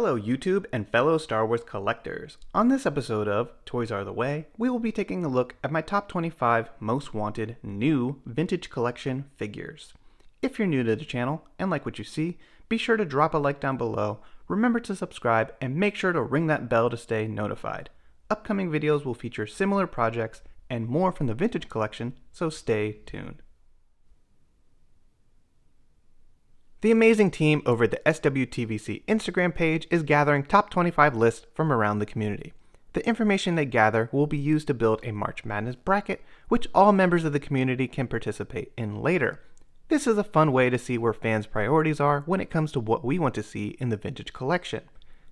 Hello YouTube and fellow Star Wars collectors. On this episode of Toys Are the Way, we will be taking a look at my top 25 most wanted new vintage collection figures. If you're new to the channel and like what you see, be sure to drop a like down below, remember to subscribe, and make sure to ring that bell to stay notified. Upcoming videos will feature similar projects and more from the vintage collection, so stay tuned. The amazing team over at the SWTVC Instagram page is gathering top 25 lists from around the community. The information they gather will be used to build a March Madness bracket, which all members of the community can participate in later. This is a fun way to see where fans' priorities are when it comes to what we want to see in the vintage collection.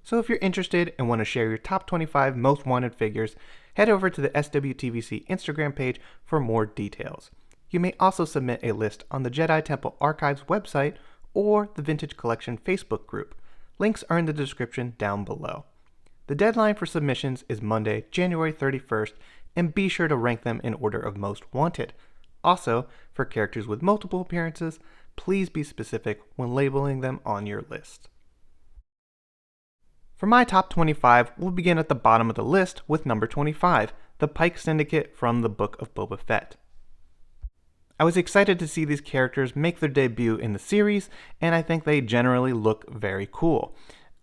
So if you're interested and want to share your top 25 most wanted figures, head over to the SWTVC Instagram page for more details. You may also submit a list on the Jedi Temple Archives website or the Vintage Collection Facebook group. Links are in the description down below. The deadline for submissions is Monday, January 31st, and be sure to rank them in order of most wanted. Also, for characters with multiple appearances, please be specific when labeling them on your list. For my top 25, we'll begin at the bottom of the list with number 25, the Pike Syndicate from the Book of Boba Fett. I was excited to see these characters make their debut in the series, and I think they generally look very cool.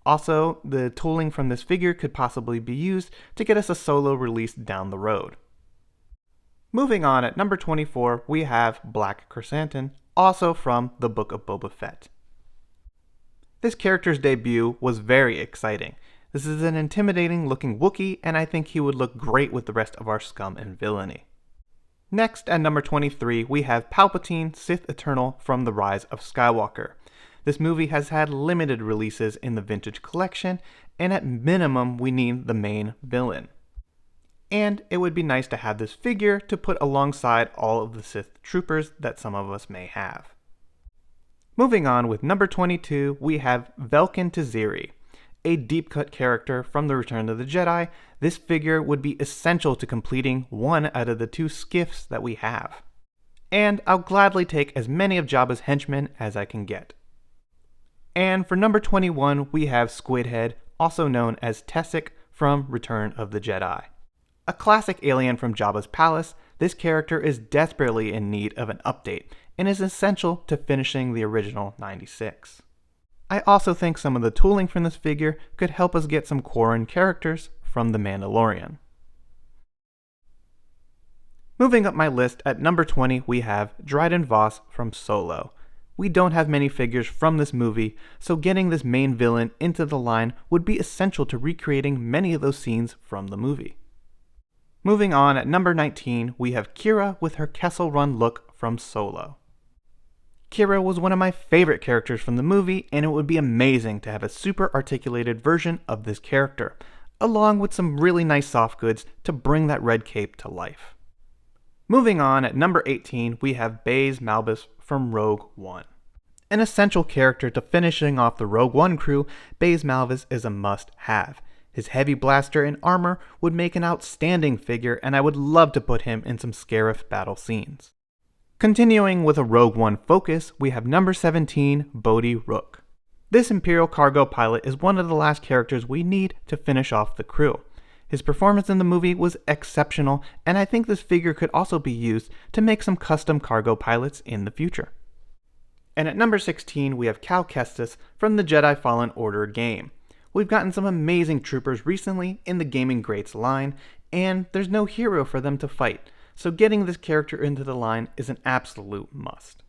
Also, the tooling from this figure could possibly be used to get us a solo release down the road. Moving on, at number 24, we have Black Chrysanthemum, also from the Book of Boba Fett. This character's debut was very exciting. This is an intimidating looking Wookiee, and I think he would look great with the rest of our scum and villainy. Next, at number 23, we have Palpatine, Sith Eternal from the Rise of Skywalker. This movie has had limited releases in the vintage collection, and at minimum, we need the main villain. And it would be nice to have this figure to put alongside all of the Sith troopers that some of us may have. Moving on with number 22, we have Velkin Taziri. A deep-cut character from the Return of the Jedi, this figure would be essential to completing one out of the two skiffs that we have. And I'll gladly take as many of Jabba's henchmen as I can get. And for number 21, we have Squidhead, also known as Tessic from Return of the Jedi. A classic alien from Jabba's palace, this character is desperately in need of an update, and is essential to finishing the original 96. I also think some of the tooling from this figure could help us get some Quarren characters from The Mandalorian. Moving up my list, at number 20 we have Dryden Voss from Solo. We don't have many figures from this movie, so getting this main villain into the line would be essential to recreating many of those scenes from the movie. Moving on, at number 19 we have Kira with her Kessel Run look from Solo. Kira was one of my favorite characters from the movie, and it would be amazing to have a super articulated version of this character, along with some really nice soft goods to bring that red cape to life. Moving on, at number 18, we have Baze Malbus from Rogue One. An essential character to finishing off the Rogue One crew, Baze Malbus is a must-have. His heavy blaster and armor would make an outstanding figure, and I would love to put him in some Scarif battle scenes. Continuing with a Rogue One focus, we have number 17, Bodie Rook. This Imperial cargo pilot is one of the last characters we need to finish off the crew. His performance in the movie was exceptional, and I think this figure could also be used to make some custom cargo pilots in the future. And at number 16, we have Cal Kestis from the Jedi Fallen Order game. We've gotten some amazing troopers recently in the Gaming Greats line, and there's no hero for them to fight. So getting this character into the line is an absolute must.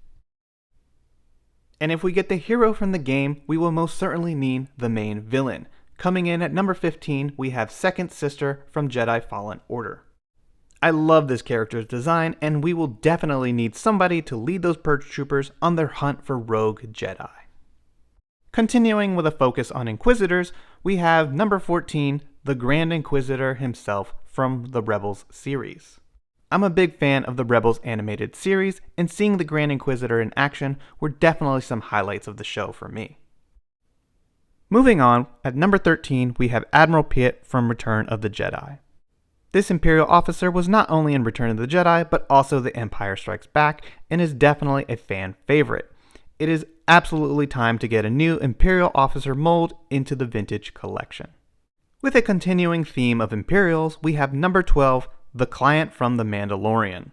And if we get the hero from the game, we will most certainly need the main villain. Coming in at number 15, we have Second Sister from Jedi Fallen Order. I love this character's design, and we will definitely need somebody to lead those Purge troopers on their hunt for rogue Jedi. Continuing with a focus on Inquisitors, we have number 14, the Grand Inquisitor himself from the Rebels series. I'm a big fan of the Rebels animated series, and seeing the Grand Inquisitor in action were definitely some highlights of the show for me. Moving on, at number 13 we have Admiral Pitt from Return of the Jedi. This Imperial officer was not only in Return of the Jedi, but also The Empire Strikes Back, and is definitely a fan favorite. It is absolutely time to get a new Imperial officer mold into the vintage collection. With a continuing theme of Imperials, we have number 12, the client from the Mandalorian.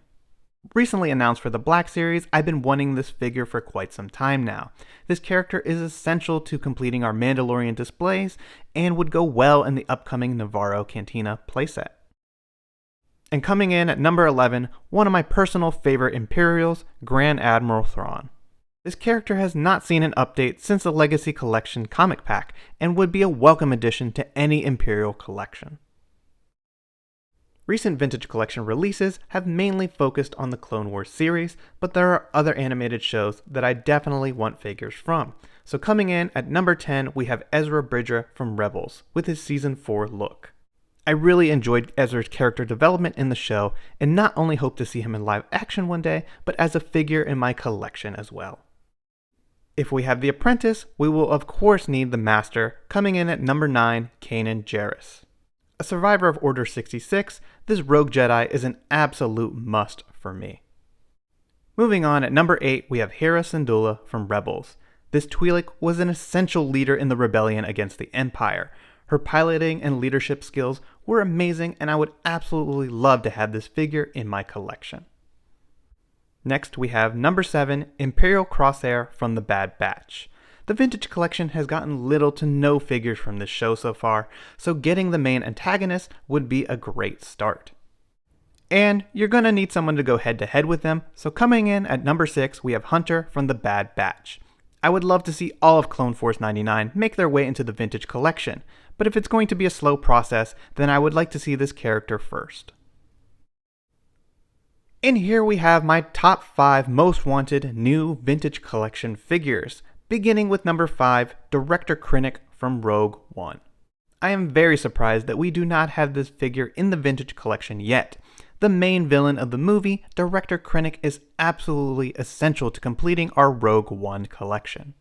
Recently announced for the Black Series, I've been wanting this figure for quite some time now. This character is essential to completing our Mandalorian displays and would go well in the upcoming Navarro Cantina playset. And coming in at number 11, one of my personal favorite Imperials, Grand Admiral Thrawn. This character has not seen an update since the Legacy Collection comic pack and would be a welcome addition to any Imperial collection. Recent Vintage Collection releases have mainly focused on the Clone Wars series, but there are other animated shows that I definitely want figures from. So coming in at number 10, we have Ezra Bridger from Rebels with his Season 4 look. I really enjoyed Ezra's character development in the show, and not only hope to see him in live action one day, but as a figure in my collection as well. If we have the Apprentice, we will of course need the Master, coming in at number 9, Kanan Jarrus. A survivor of Order 66, this rogue Jedi is an absolute must for me. Moving on, at number 8, we have Hera Syndulla from Rebels. This Twi'lek was an essential leader in the rebellion against the Empire. Her piloting and leadership skills were amazing, and I would absolutely love to have this figure in my collection. Next, we have number 7, Imperial Crosshair from the Bad Batch. The Vintage Collection has gotten little to no figures from this show so far, so getting the main antagonist would be a great start. And you're gonna need someone to go head to head with them, so coming in at number 6, we have Hunter from the Bad Batch. I would love to see all of Clone Force 99 make their way into the Vintage Collection, but if it's going to be a slow process, then I would like to see this character first. And here we have my top 5 most wanted new Vintage Collection figures, beginning with number 5, Director Krennic from Rogue One. I am very surprised that we do not have this figure in the Vintage Collection yet. The main villain of the movie, Director Krennic, is absolutely essential to completing our Rogue One collection.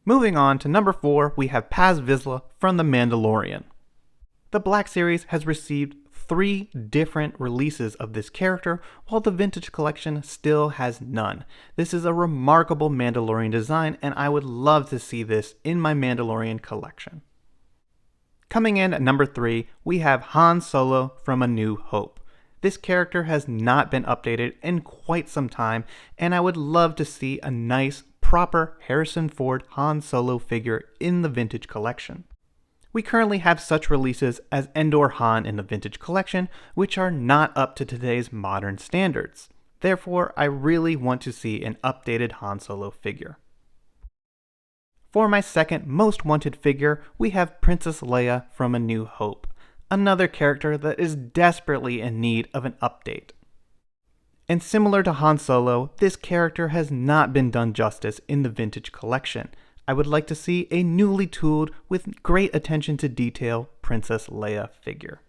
Moving on to number 4, we have Paz Vizsla from The Mandalorian. The Black Series has received 3 different releases of this character, while the Vintage Collection still has none. This is a remarkable Mandalorian design, and I would love to see this in my Mandalorian collection. Coming in at number 3, we have Han Solo from A New Hope. This character has not been updated in quite some time, and I would love to see a nice, proper Harrison Ford Han Solo figure in the Vintage Collection. We currently have such releases as Endor Han in the Vintage Collection, which are not up to today's modern standards. Therefore, I really want to see an updated Han Solo figure. For my second most wanted figure, we have Princess Leia from A New Hope, another character that is desperately in need of an update. And similar to Han Solo, this character has not been done justice in the Vintage Collection. I would like to see a newly tooled, with great attention to detail, Princess Leia figure.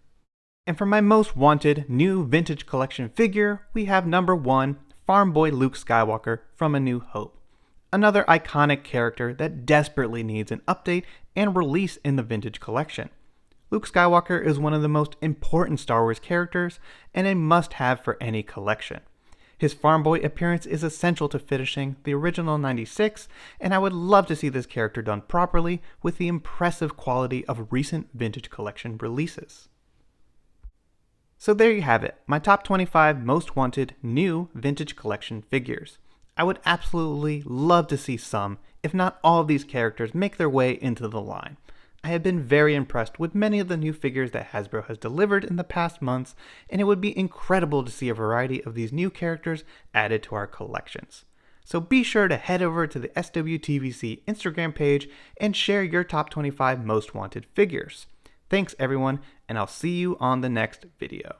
And for my most wanted new Vintage Collection figure, we have number 1, Farm Boy Luke Skywalker from A New Hope. Another iconic character that desperately needs an update and release in the Vintage Collection. Luke Skywalker is one of the most important Star Wars characters and a must-have for any collection. His farm boy appearance is essential to finishing the original 96, and I would love to see this character done properly with the impressive quality of recent Vintage Collection releases. So there you have it, my top 25 most wanted new Vintage Collection figures. I would absolutely love to see some, if not all of these characters make their way into the line. I have been very impressed with many of the new figures that Hasbro has delivered in the past months, and it would be incredible to see a variety of these new characters added to our collections. So be sure to head over to the SWTVC Instagram page and share your top 25 most wanted figures. Thanks everyone, and I'll see you on the next video.